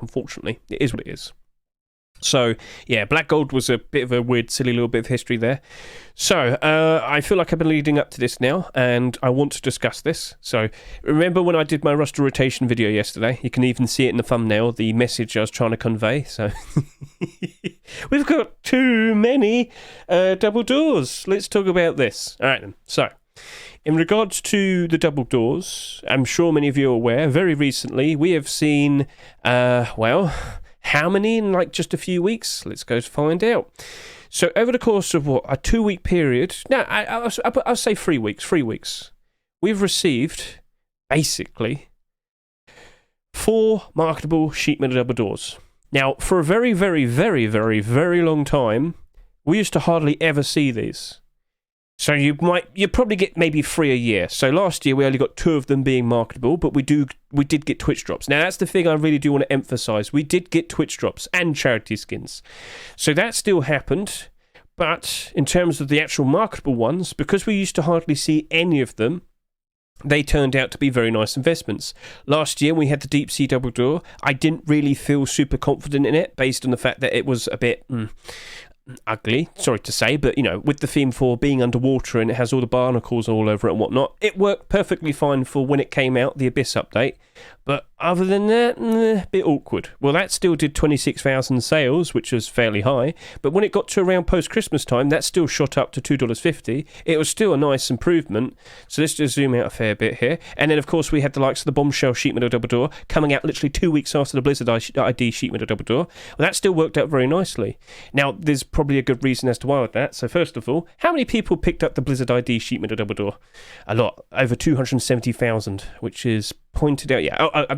unfortunately. It is what it is. So, yeah, black gold was a bit of a weird, silly little bit of history there. So, I feel like I've been leading up to this now, and I want to discuss this. So, remember when I did my roster rotation video yesterday? You can even see it in the thumbnail, the message I was trying to convey. So, we've got too many double doors. Let's talk about this. All right, then. So, in regards to the double doors, I'm sure many of you are aware, very recently, we have seen, how many in like just a few weeks? Let's go find out. So over the course of a 2-week period, I'll say 3 weeks, we've received basically 4 marketable sheet metal double doors. Now, for a very, very, very, very, very long time, we used to hardly ever see these. So you probably get maybe 3 a year. So last year we only got 2 of them being marketable, but we did get Twitch drops. Now that's the thing I really do want to emphasize. We did get Twitch drops and charity skins. So that still happened, but in terms of the actual marketable ones, because we used to hardly see any of them, they turned out to be very nice investments. Last year we had the deep sea double door. I didn't really feel super confident in it based on the fact that it was a bit ugly, sorry to say, but with the theme for being underwater and it has all the barnacles all over it and whatnot, it worked perfectly fine for when it came out, the Abyss update. But other than that, a bit awkward. Well, that still did 26,000 sales, which was fairly high, but when it got to around post-Christmas time, that still shot up to $2.50. It was still a nice improvement. So let's just zoom out a fair bit here. And then, of course, we had the likes of the Bombshell sheet metal double door coming out literally 2 weeks after the Blizzard ID sheet metal double door. Well, that still worked out very nicely. Now, there's probably a good reason as to why with that. So first of all, how many people picked up the Blizzard ID sheet metal double door? A lot. Over 270,000, which is pointed out,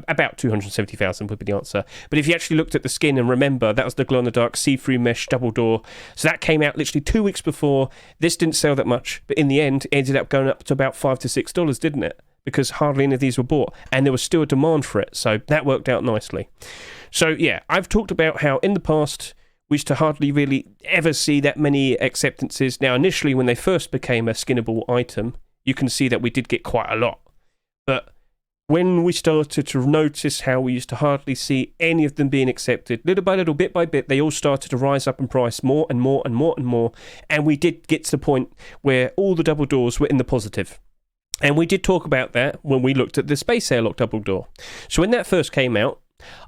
about 270,000 would be the answer. But if you actually looked at the skin and remember, that was the glow-in-the-dark see-through mesh double door. So that came out literally 2 weeks before. This didn't sell that much, but in the end, it ended up going up to about $5 to $6, didn't it? Because hardly any of these were bought, and there was still a demand for it. So that worked out nicely. So yeah, I've talked about how in the past, we used to hardly really ever see that many acceptances. Now, initially, when they first became a skinnable item, you can see that we did get quite a lot. But when we started to notice how we used to hardly see any of them being accepted, little by little, bit by bit, they all started to rise up in price more and more and more and more. And we did get to the point where all the double doors were in the positive. And we did talk about that when we looked at the Space Airlock double door. So when that first came out,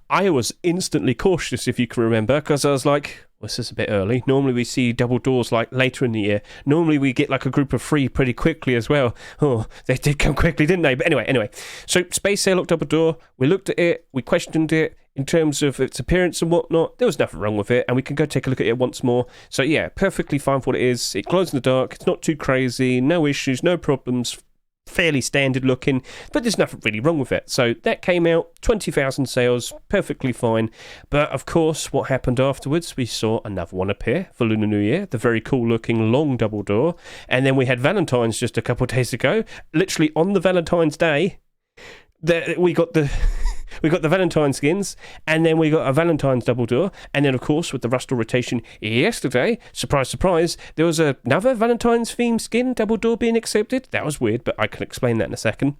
I was instantly cautious, if you can remember, because I was like, well, this is a bit early. Normally we see double doors like later in the year. Normally we get like a group of 3 pretty quickly as well. Oh, they did come quickly, didn't they? But anyway. So Space Airlock double door, we looked at it, we questioned it in terms of its appearance and whatnot. There was nothing wrong with it, and we can go take a look at it once more. So yeah, perfectly fine for what it is. It glows in the dark. It's not too crazy. No issues, no problems. Fairly standard looking, but there's nothing really wrong with it. So that came out, 20,000 sales, perfectly fine. But of course, what happened afterwards, we saw another one appear for Lunar New Year, the very cool looking long double door. And then we had Valentine's just a couple of days ago. Literally on the Valentine's Day, we got the Valentine skins, and then we got a Valentine's double door, and then of course with the Rustle rotation yesterday, surprise surprise, there was another Valentine's themed skin double door being accepted. That was weird, but I can explain that in a second.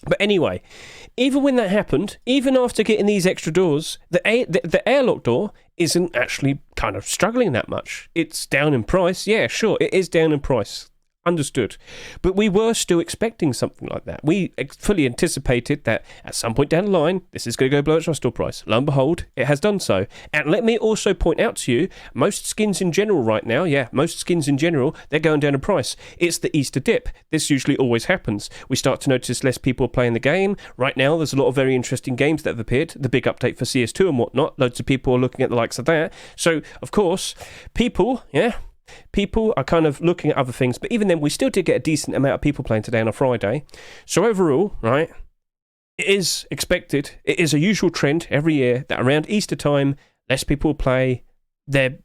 But anyway, even when that happened, even after getting these extra doors, the airlock door isn't actually kind of struggling that much. It's down in price. Yeah, sure, it is down in price. Understood. But we were still expecting something like that. We fully anticipated that at some point down the line, this is going to go below its Rustle price. Lo and behold, it has done so. And let me also point out to you, most skins in general right now, they're going down in price. It's the Easter dip. This usually always happens. We start to notice less people playing the game. Right now, there's a lot of very interesting games that have appeared. The big update for CS2 and whatnot. Loads of people are looking at the likes of that. So, of course, people are kind of looking at other things, but even then, we still did get a decent amount of people playing today on a Friday. So overall, right, it is expected, it is a usual trend every year that around Easter time, less people play, their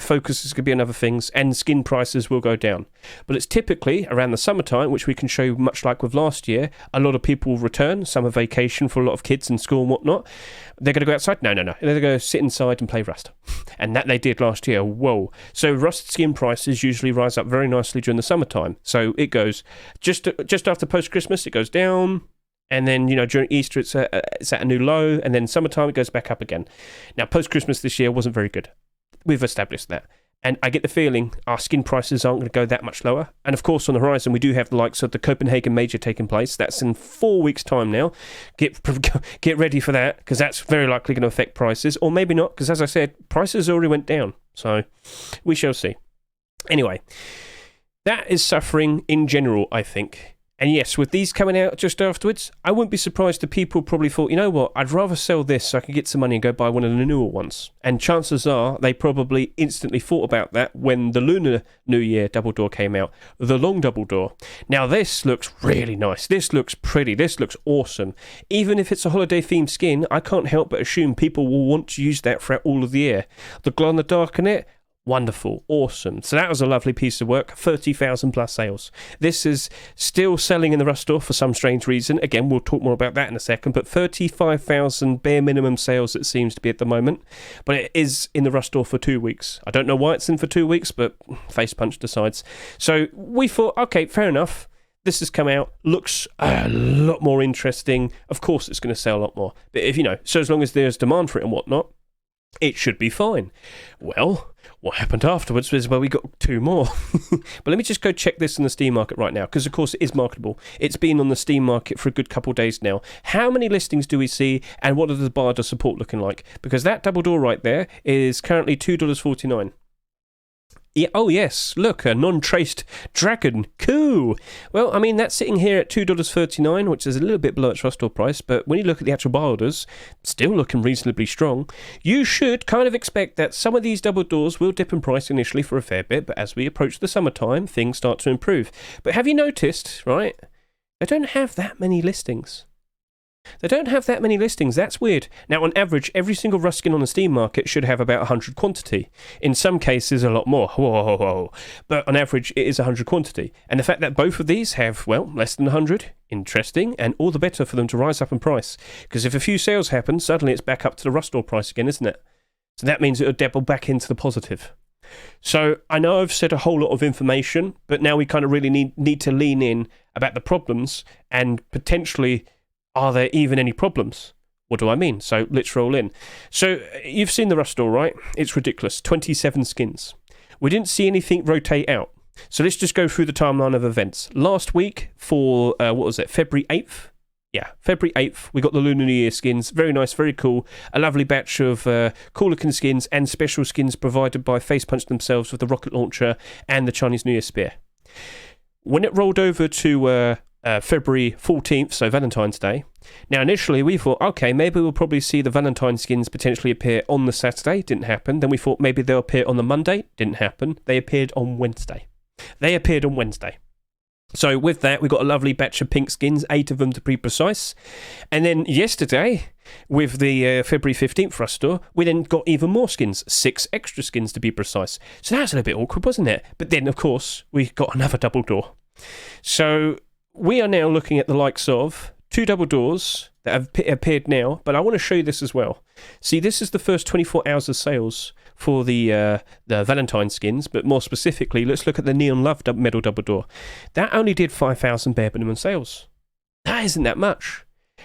focus is going to be on other things, and skin prices will go down. But it's typically around the summertime, which we can show much like with last year, a lot of people return, summer vacation for a lot of kids in school and whatnot. They're going to go outside? No. They're going to go sit inside and play Rust. And that they did last year. Whoa. So Rust skin prices usually rise up very nicely during the summertime. So it goes, just after post-Christmas, it goes down, And then, during Easter, it's at a new low. And then summertime, it goes back up again. Now, post-Christmas this year wasn't very good. We've established that. And I get the feeling our skin prices aren't going to go that much lower. And of course, on the horizon, we do have the likes of the Copenhagen Major taking place. That's in 4 weeks' time now. Get ready for that, because that's very likely going to affect prices. Or maybe not, because as I said, prices already went down. So we shall see. Anyway, that is suffering in general, I think. And yes, with these coming out just afterwards, I wouldn't be surprised if people probably thought, you know what, I'd rather sell this so I can get some money and go buy one of the newer ones. And chances are they probably instantly thought about that when the Lunar New Year double door came out, the Loong double door. Now this looks really nice. This looks pretty. This looks awesome. Even if it's a holiday themed skin, I can't help but assume people will want to use that throughout all of the year. The glow in the dark in it, wonderful, awesome. So that was a lovely piece of work. 30,000 plus sales. This is still selling in the Rust store for some strange reason. Again, we'll talk more about that in a second. But 35,000 bare minimum sales it seems to be at the moment. But it is in the Rust store for 2 weeks. I don't know why it's in for 2 weeks, but Face Punch decides. So we thought, okay, fair enough. This has come out, looks a lot more interesting. Of course, it's going to sell a lot more. But if so as long as there's demand for it and whatnot, it should be fine. Well, what happened afterwards was, we got 2 more. But let me just go check this in the Steam market right now, because of course it is marketable. It's been on the Steam market for a good couple of days now. How many listings do we see, and what are the barter support looking like? Because that double door right there is currently $2.49. Yeah, oh yes, look, a non-traced dragon. Cool. Well, I mean, that's sitting here at $2.39, which is a little bit below its Rust store price, but when you look at the actual buy orders, still looking reasonably strong. You should kind of expect that some of these double doors will dip in price initially for a fair bit, but as we approach the summertime, things start to improve. But have you noticed, right, they don't have that many listings. They don't have that many listings. That's weird. Now, on average, every single Rust skin on the Steam market should have about 100 quantity. In some cases, a lot more. Whoa. But on average, it is 100 quantity. And the fact that both of these have, less than 100, interesting, and all the better for them to rise up in price. Because if a few sales happen, suddenly it's back up to the Rust store price again, isn't it? So that means it'll double back into the positive. So I know I've said a whole lot of information, but now we kind of really need to lean in about the problems and potentially, are there even any problems? What do I mean? So let's roll in. So you've seen the Rust store, right? It's ridiculous. 27 skins. We didn't see anything rotate out. So let's just go through the timeline of events. Last week for, February 8th? Yeah, February 8th, we got the Lunar New Year skins. Very nice, very cool. A lovely batch of cool-looking skins and special skins provided by Face Punch themselves with the rocket launcher and the Chinese New Year spear. When it rolled over to February 14th, so Valentine's Day. Now, initially, we thought, okay, maybe we'll probably see the Valentine skins potentially appear on the Saturday. Didn't happen. Then we thought maybe they'll appear on the Monday. Didn't happen. They appeared on Wednesday. So with that, we got a lovely batch of pink skins, 8 of them to be precise. And then yesterday, with the February 15th Rust store, we then got even more skins, 6 extra skins to be precise. So that's a little bit awkward, wasn't it? But then, of course, we got another double door. So we are now looking at the likes of 2 double doors that have appeared now, but I want to show you this as well. See, this is the first 24 hours of sales for the Valentine skins, but more specifically, let's look at the Neon Love Medal double door. That only did 5,000 bare minimum sales. That isn't that much.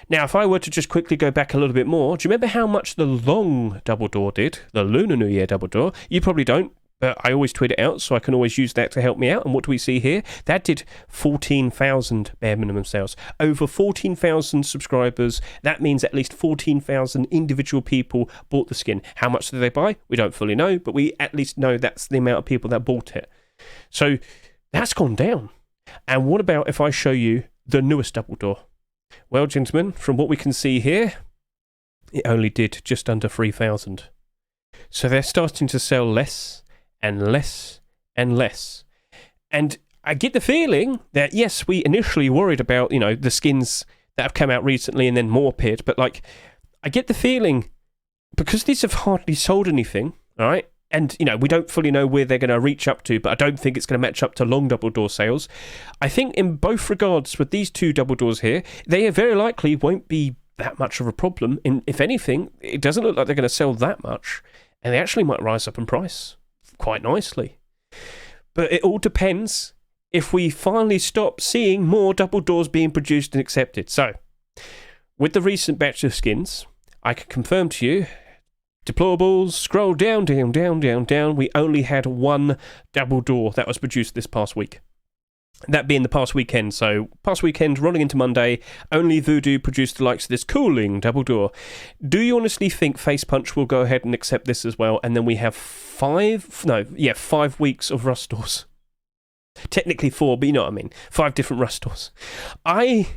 Now, if I were to just quickly go back a little bit more, do you remember how much the Loong double door did? The Lunar New Year double door? You probably don't. But I always tweet it out, so I can always use that to help me out. And what do we see here? That did 14,000 bare minimum sales. Over 14,000 subscribers. That means at least 14,000 individual people bought the skin. How much did they buy? We don't fully know, but we at least know that's the amount of people that bought it. So that's gone down. And what about if I show you the newest double door? Well, gentlemen, from what we can see here, it only did just under 3,000. So they're starting to sell less and less and less. And I get the feeling that, yes, we initially worried about, the skins that have come out recently and then more appeared, but I get the feeling, because these have hardly sold anything, all right, and, we don't fully know where they're going to reach up to, but I don't think it's going to match up to Loong double door sales. I think in both regards with these 2 double doors here, they very likely won't be that much of a problem. If anything, it doesn't look like they're going to sell that much, and they actually might rise up in price quite nicely. But it all depends if we finally stop seeing more double doors being produced and accepted. So with the recent batch of skins, I can confirm to you, deplorables, scroll down, down, down, down, down. We only had one double door that was produced this past week. That being the past weekend. So, past weekend, rolling into Monday, only Voodoo produced the likes of this cooling double door. Do you honestly think Face Punch will go ahead and accept this as well? And then we have 5 weeks of Rust doors. Technically 4, but you know what I mean. 5 different Rust doors. I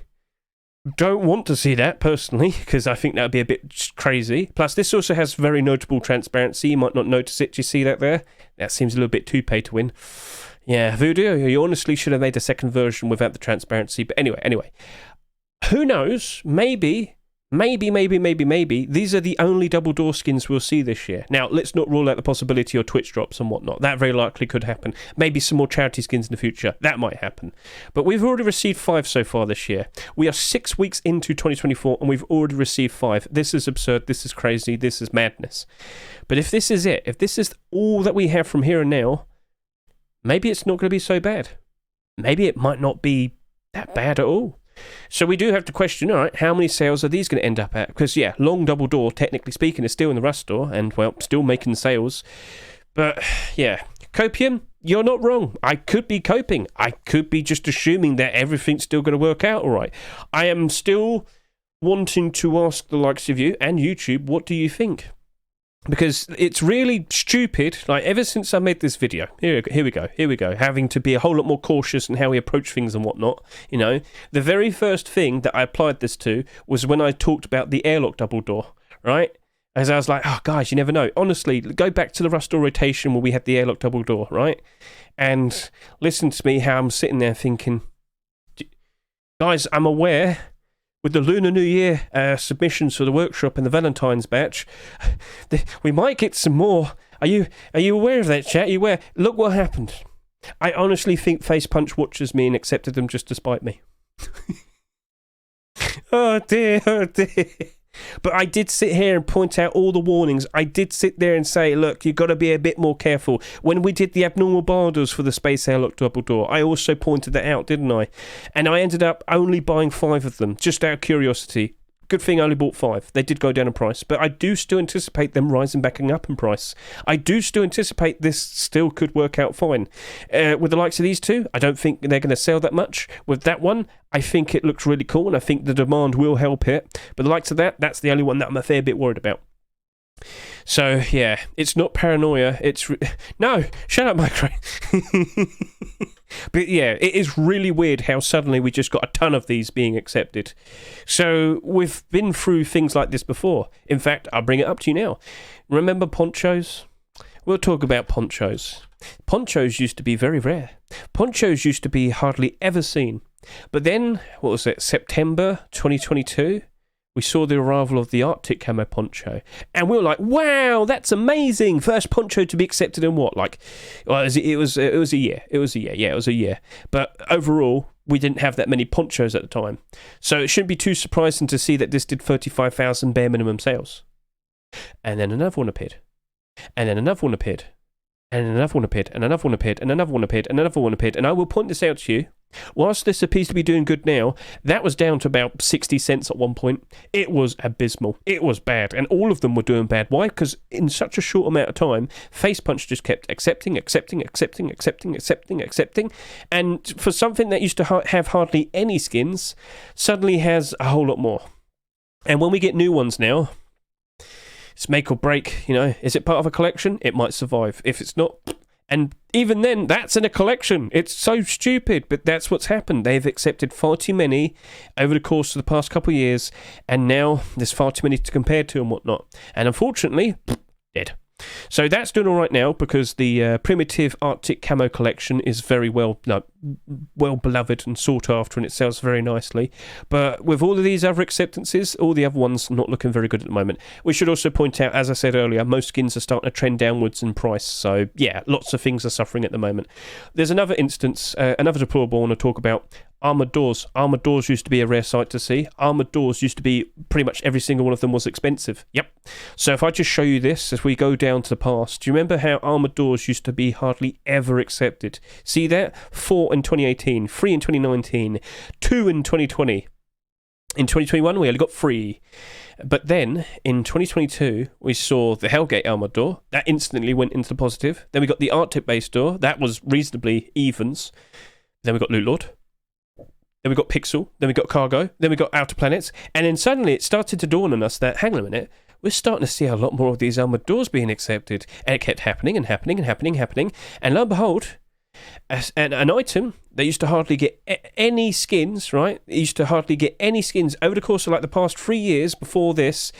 don't want to see that personally, because I think that would be a bit crazy. Plus, this also has very notable transparency. You might not notice it. Do you see that there? That seems a little bit too pay to win. Yeah, Voodoo, you honestly should have made a second version without the transparency. But anyway. Who knows? Maybe, these are the only double door skins we'll see this year. Now, let's not rule out the possibility of Twitch drops and whatnot. That very likely could happen. Maybe some more charity skins in the future. That might happen. But we've already received 5 so far this year. We are 6 weeks into 2024 and we've already received 5. This is absurd. This is crazy. This is madness. But if this is it, if this is all that we have from here and now, maybe it's not going to be so bad. Maybe it might not be that bad at all. So we do have to question, all right, how many sales are these going to end up at? Because, yeah, Loong double door, technically speaking, is still in the Rust store and, well, still making sales. But, yeah, Copium, you're not wrong. I could be coping. I could be just assuming that everything's still going to work out all right. I am still wanting to ask the likes of you and YouTube, what do you think? Because it's really stupid, like, ever since I made this video, here we go, having to be a whole lot more cautious in how we approach things and whatnot, you know. The very first thing that I applied this to was when I talked about the Airlock double door, right? As I was like, oh, guys, you never know. Honestly, go back to the Rust door rotation where we had the Airlock double door, right? And listen to me how I'm sitting there thinking, guys, I'm aware with the Lunar New Year submissions for the workshop and the Valentine's batch, we might get some more. Are you aware of that, chat? Are you aware? Look what happened. I honestly think Face Punch watches me and accepted them just to spite me. Oh dear. But I did sit here and point out all the warnings. I did sit there and say, look, you've got to be a bit more careful. When we did the abnormal borders for the Space Airlock double door, I also pointed that out, didn't I? And I ended up only buying 5 of them, just out of curiosity. Good thing I only bought 5. They did go down in price, but I do still anticipate them rising back up in price. I do still anticipate this still could work out fine. With the likes of these two, I don't think they're going to sell that much. With that one, I think it looks really cool, and I think the demand will help it. But the likes of that, that's the only one that I'm a fair bit worried about. So, yeah, it's not paranoia, it's... No, shut up, Micro. But yeah, it is really weird how suddenly we just got a ton of these being accepted. So, we've been through things like this before. In fact, I'll bring it up to you now. Remember ponchos? We'll talk about ponchos. Ponchos used to be very rare. Ponchos used to be hardly ever seen. But then, what was it, September 2022? We saw the arrival of the Arctic camo poncho, and we were like, wow, that's amazing. First poncho to be accepted in what? Like, well, it was a year. It was a year. But overall, we didn't have that many ponchos at the time. So it shouldn't be too surprising to see that this did 35,000 bare minimum sales. And then another one appeared. And then another one appeared. And another one appeared. And another one appeared. And another one appeared. And another one appeared. And I will point this out to you. Whilst this appears to be doing good now, that was down to about 60 cents at one point. It was abysmal. It was bad. And all of them were doing bad. Why? Because in such a short amount of time, Face Punch just kept accepting. And for something that used to have hardly any skins, suddenly has a whole lot more. And when we get new ones now, it's make or break, you know. Is it part of a collection? It might survive. If it's not... And even then, that's in a collection. It's so stupid, but that's what's happened. They've accepted far too many over the course of the past couple of years, and now there's far too many to compare to and whatnot. And unfortunately, dead. So that's doing all right now because the primitive Arctic camo collection is very well beloved and sought after, and it sells very nicely. But with all of these other acceptances, all the other ones not looking very good at the moment. We should also point out, as I said earlier, most skins are starting to trend downwards in price. So yeah, lots of things are suffering at the moment. There's another instance, another deplorable I want to talk about. Armoured doors. Armoured doors used to be a rare sight to see. Armoured doors used to be pretty much every single one of them was expensive. Yep. So if I just show you this, as we go down to the past, do you remember how armoured doors used to be hardly ever accepted? See that? 4 in 2018, 3 in 2019, 2 in 2020. In 2021, we only got 3. But then, in 2022, we saw the Hellgate Armored Door. That instantly went into the positive. Then we got the Arctic Base Door. That was reasonably evens. Then we got Loot Lord. Then we got Pixel. Then we got Cargo. Then we got Outer Planets. And then suddenly it started to dawn on us that, hang on a minute, we're starting to see a lot more of these Armored Doors being accepted. And it kept happening and happening and happening and happening. And lo and behold, an item that used to hardly get any skins, right? It used to hardly get any skins over the course of like the past 3 years before this.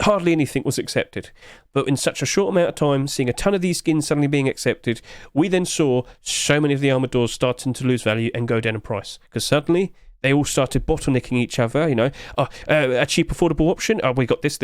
Hardly anything was accepted. But in such a short amount of time, seeing a ton of these skins suddenly being accepted, we then saw so many of the Armored Doors starting to lose value and go down in price. Because suddenly they all started bottlenecking each other, you know. A cheap, affordable option. Oh, we got this.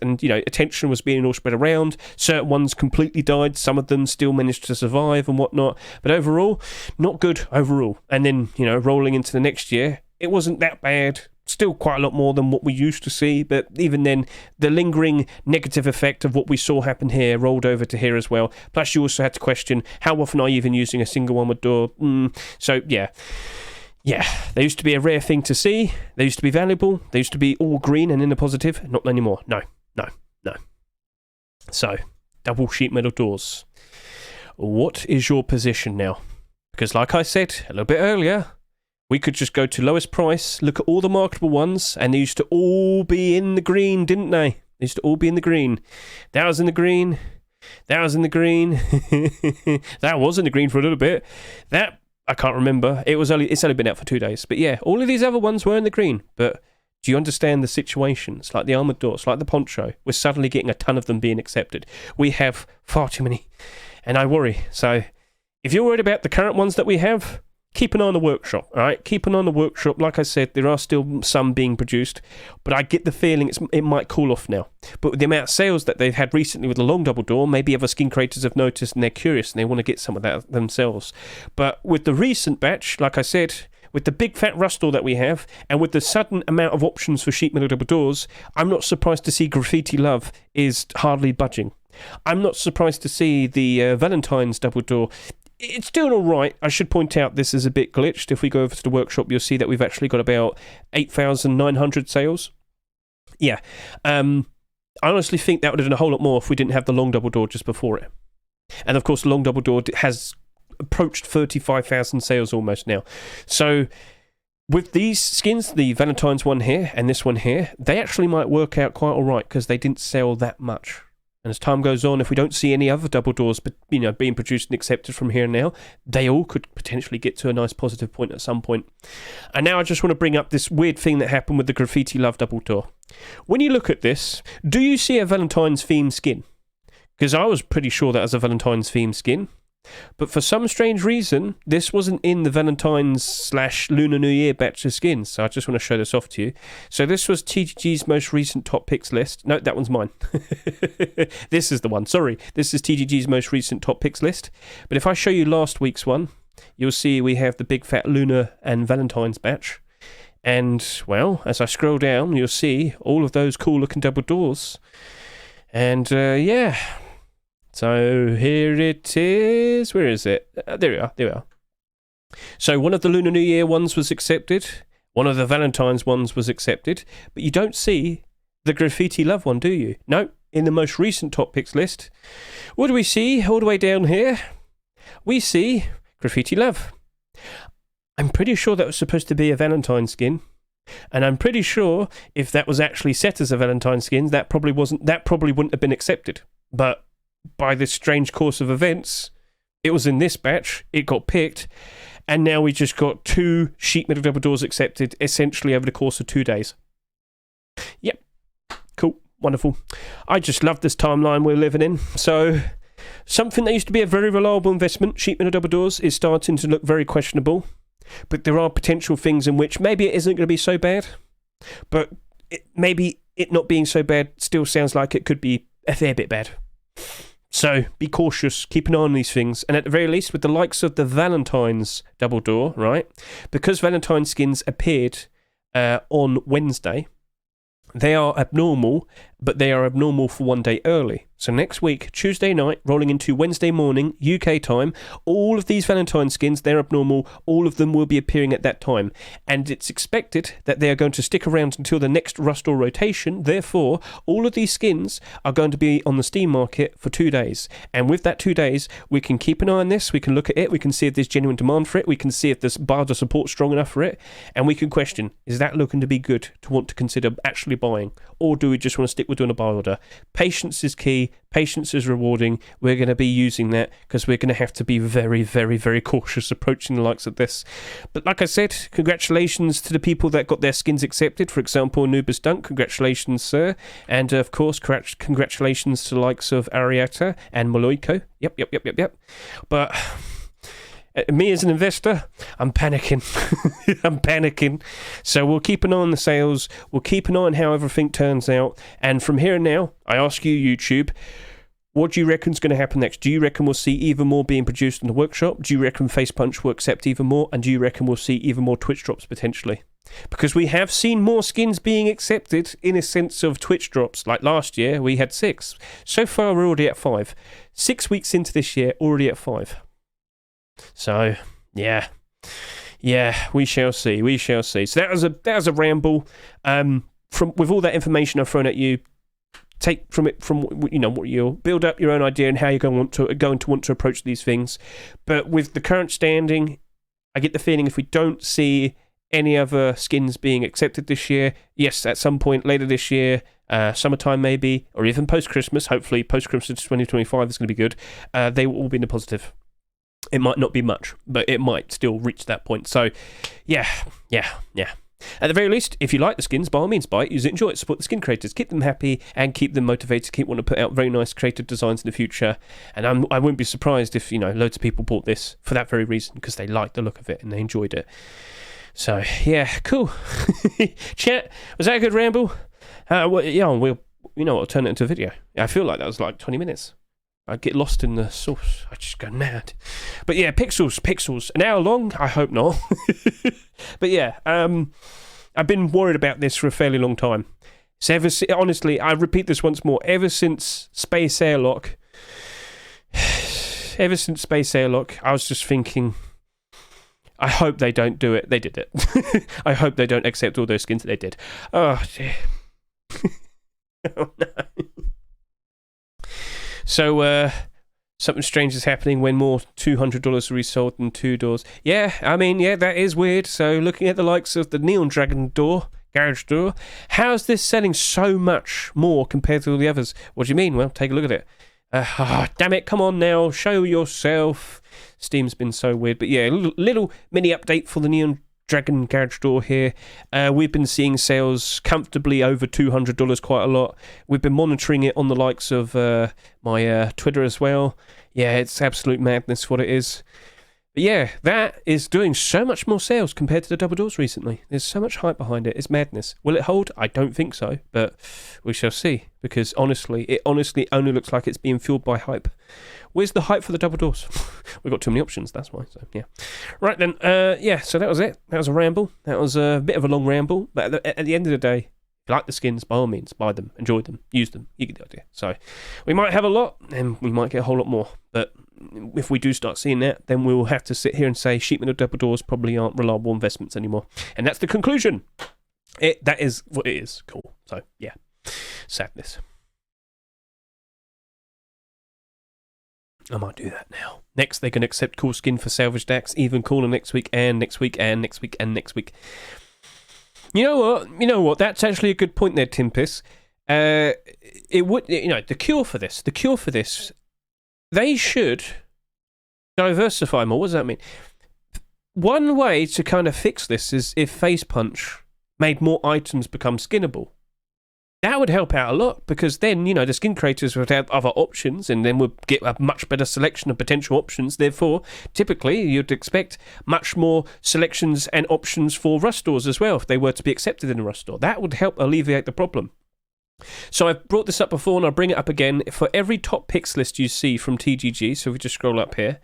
And, you know, attention was being all spread around. Certain ones completely died. Some of them still managed to survive and whatnot. But overall, not good overall. And then, you know, rolling into the next year, it wasn't that bad. Still quite a lot more than what we used to see. But even then, the lingering negative effect of what we saw happen here rolled over to here as well. Plus, you also had to question, how often are you even using a single Armored Door? So, yeah. Yeah, they used to be a rare thing to see. They used to be valuable. They used to be all green and in the positive. Not anymore. No. So, double sheet metal doors. What is your position now? Because like I said a little bit earlier, we could just go to lowest price, look at all the marketable ones, and they used to all be in the green, didn't they? They used to all be in the green. That was in the green. That was in the green. That was in the green for a little bit. That... I can't remember. It's only been out for 2 days. But yeah, all of these other ones were in the green. But do you understand the situations? Like the Armoured Doors, like the Poncho. We're suddenly getting a ton of them being accepted. We have far too many. And I worry. So if you're worried about the current ones that we have, keep an eye on the workshop, all right? Keep an eye on the workshop. Like I said, there are still some being produced, but I get the feeling it might cool off now. But with the amount of sales that they've had recently with the Loong double door, maybe other skin creators have noticed and they're curious and they want to get some of that themselves. But with the recent batch, like I said, with the big fat rust door that we have, and with the sudden amount of options for sheet metal double doors, I'm not surprised to see Graffiti Love is hardly budging. I'm not surprised to see the Valentine's double door. It's doing all right. I should point out this is a bit glitched. If we go over to the workshop, you'll see that we've actually got about 8,900 sales. Yeah. I honestly think that would have done a whole lot more if we didn't have the Loong double door just before it. And of course, the Loong double door has approached 35,000 sales almost now. So with these skins, the Valentine's one here and this one here, they actually might work out quite all right because they didn't sell that much. And as time goes on, if we don't see any other double doors, you know, being produced and accepted from here and now, they all could potentially get to a nice positive point at some point. And now I just want to bring up this weird thing that happened with the Graffiti Love double door. When you look at this, do you see a Valentine's theme skin? Because I was pretty sure that was a Valentine's theme skin. But for some strange reason, this wasn't in the Valentine's / Lunar New Year batch of skins. So I just want to show this off to you. So this was TGG's most recent top picks list. No, that one's mine. This is the one. Sorry. This is TGG's most recent top picks list. But if I show you last week's one, you'll see we have the big fat Lunar and Valentine's batch. And, well, as I scroll down, you'll see all of those cool looking double doors. And, yeah... So here it is. Where is it? There we are. So one of the Lunar New Year ones was accepted. One of the Valentine's ones was accepted. But you don't see the Graffiti Love one, do you? No, in the most recent top picks list. What do we see all the way down here? We see Graffiti Love. I'm pretty sure that was supposed to be a Valentine skin. And I'm pretty sure if that was actually set as a Valentine skin, that probably wouldn't have been accepted. But by this strange course of events, it was in this batch, it got picked, and now we just got 2 sheet metal double doors accepted essentially over the course of 2 days. Yep. Cool. Wonderful. I just love this timeline we're living in. So, something that used to be a very reliable investment, sheet metal double doors, is starting to look very questionable. But there are potential things in which maybe it isn't going to be so bad, but maybe it not being so bad still sounds like it could be a fair bit bad. So, be cautious, keep an eye on these things, and at the very least, with the likes of the Valentine's double door, right, because Valentine skins appeared on Wednesday, they are abnormal, but they are abnormal for 1 day early. So next week, Tuesday night, rolling into Wednesday morning, UK time, all of these Valentine skins, they're abnormal, all of them will be appearing at that time. And it's expected that they are going to stick around until the next Rustore rotation. Therefore, all of these skins are going to be on the Steam market for 2 days. And with that 2 days, we can keep an eye on this, we can look at it, we can see if there's genuine demand for it, we can see if there's barter support strong enough for it, and we can question, is that looking to be good to want to consider actually buying? Or do we just want to stick with doing a buy order? Patience is key. Patience is rewarding. We're going to be using that because we're going to have to be very, very, very cautious approaching the likes of this. But like I said, congratulations to the people that got their skins accepted. For example, Anubis Dunk, congratulations, sir. And of course, congratulations to the likes of Ariata and Maloiko. Yep. But me as an investor, I'm panicking. I'm panicking. So we'll keep an eye on the sales. We'll keep an eye on how everything turns out. And from here and now, I ask you, YouTube, what do you reckon is going to happen next? Do you reckon we'll see even more being produced in the workshop? Do you reckon Face Punch will accept even more? And do you reckon we'll see even more Twitch drops potentially? Because we have seen more skins being accepted in a sense of Twitch drops. Like last year, we had 6. So far, we're already at 5. 6 weeks into this year, already at 5. So, yeah, we shall see. So that was a ramble. With all that information I've thrown at you, take from it what you'll build up your own idea and how you're going to want to approach these things. But with the current standing, I get the feeling if we don't see any other skins being accepted this year, yes, at some point later this year, summertime maybe, or even post-Christmas, hopefully post-Christmas 2025 is going to be good, they will all be in the positive. It might not be much, but it might still reach that point. So, yeah. At the very least, if you like the skins, by all means, buy it, use it, enjoy it, support the skin creators, keep them happy, and keep them motivated, keep wanting to put out very nice creative designs in the future. And I wouldn't be surprised if, loads of people bought this for that very reason, because they liked the look of it and they enjoyed it. So, yeah, cool. Chat, was that a good ramble? I'll turn it into a video. I feel like that was like 20 minutes. I get lost in the sauce. I just go mad. But yeah, pixels. An hour long? I hope not. But yeah, I've been worried about this for a fairly long time. So honestly, I repeat this once more. Ever since Space Airlock, I was just thinking, I hope they don't do it. They did it. I hope they don't accept all those skins that they did. Oh, dear. Oh, no. So, something strange is happening when more $200 are resold than $2. Yeah, that is weird. So, looking at the likes of the Neon Dragon garage door, how's this selling so much more compared to all the others? What do you mean? Well, take a look at it. Damn it, come on now, show yourself. Steam's been so weird. But yeah, little mini update for the Neon Dragon garage door here. We've been seeing sales comfortably over $200 quite a lot. We've been monitoring it on the likes of my Twitter as well. Yeah, it's absolute madness what it is. But yeah, that is doing so much more sales compared to the double doors recently. There's so much hype behind it. It's madness. Will it hold? I don't think so, but we shall see. Because honestly, it only looks like it's being fueled by hype. Where's the hype for the double doors? We've got too many options, that's why. So yeah. Right then, so that was it. That was a ramble. That was a bit of a long ramble. But at the end of the day, if you like the skins, by all means, buy them, enjoy them, use them. You get the idea. So we might have a lot, and we might get a whole lot more. But if we do start seeing that, then we'll have to sit here and say sheepman or double doors probably aren't reliable investments anymore. And that's the conclusion. That is what it is. Cool. So yeah, sadness. I might do that now. Next, they can accept cool skin for salvage decks, even cooler next week, and next week, and next week, and next week. You know what? That's actually a good point there, Timpus. It would, the cure for this, they should diversify more. What does that mean? One way to kind of fix this is if Face Punch made more items become skinnable. That would help out a lot, because then, the skin creators would have other options, and then would get a much better selection of potential options. Therefore, typically, you'd expect much more selections and options for Rustores as well, if they were to be accepted in a Rustore. That would help alleviate the problem. So I've brought this up before, and I'll bring it up again. For every top picks list you see from TGG, so if we just scroll up here,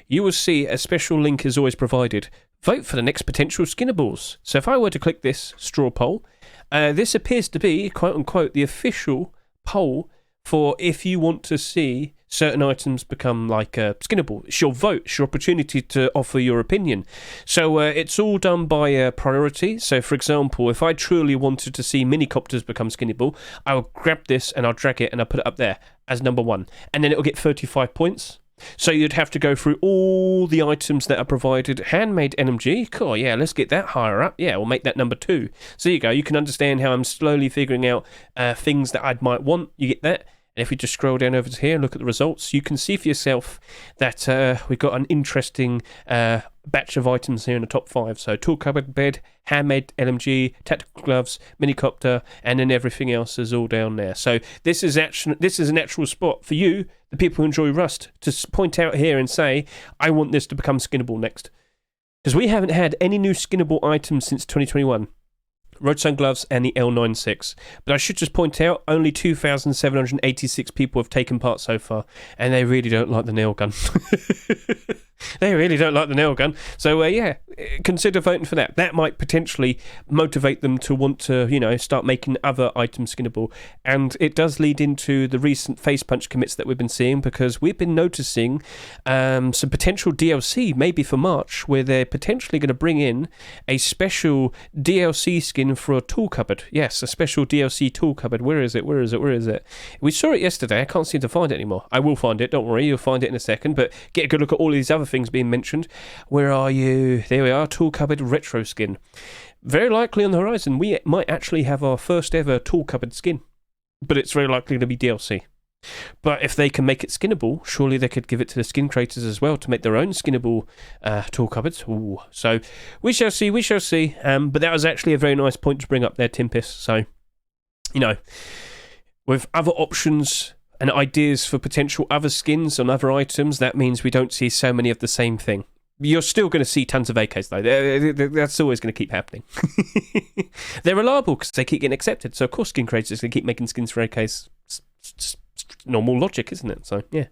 you will see a special link is always provided. Vote for the next potential skinnables. So if I were to click this straw poll, this appears to be, quote-unquote, the official poll for if you want to see certain items become like skinnable. It's your vote. It's your opportunity to offer your opinion. So it's all done by priority. So, for example, if I truly wanted to see minicopters become skinnable, I will grab this and I'll drag it and I'll put it up there as number 1. And then it'll get 35 points. So you'd have to go through all the items that are provided. Handmade NMG, cool, yeah, let's get that higher up. Yeah, we'll make that number 2. So there you go. You can understand how I'm slowly figuring out things that I might want. You get that? And if we just scroll down over to here and look at the results, you can see for yourself that we've got an interesting batch of items here in the top 5. So tool cupboard, bed, handmade LMG, tactical gloves, minicopter, and then everything else is all down there. So this is an actual spot for you, the people who enjoy Rust, to point out here and say, I want this to become skinnable next. Because we haven't had any new skinnable items since 2021. Roadside gloves and the L96. But I should just point out, only 2,786 people have taken part so far, and they really don't like the nail gun. They really don't like the nail gun. So, yeah, consider voting for that. That might potentially motivate them to want to, start making other items skinnable. And it does lead into the recent face punch commits that we've been seeing, because we've been noticing some potential DLC, maybe for March, where they're potentially going to bring in a special DLC skin for a tool cupboard. Yes, a special DLC tool cupboard. Where is it? We saw it yesterday. I can't seem to find it anymore. I will find it. Don't worry. You'll find it in a second. But get a good look at all these other things being mentioned. Where are you? There we are. Tool cupboard retro skin. Very likely on the horizon, we might actually have our first ever tool cupboard skin. But it's very likely to be DLC. But if they can make it skinnable, surely they could give it to the skin creators as well to make their own skinnable tool cupboards. Ooh. So we shall see. But that was actually a very nice point to bring up there, Timpis. So, with other options and ideas for potential other skins on other items, that means we don't see so many of the same thing. You're still going to see tons of AKs, though. That's always going to keep happening. They're reliable because they keep getting accepted. So, of course, skin creators are going to keep making skins for AKs. It's just normal logic, isn't it? So, yeah.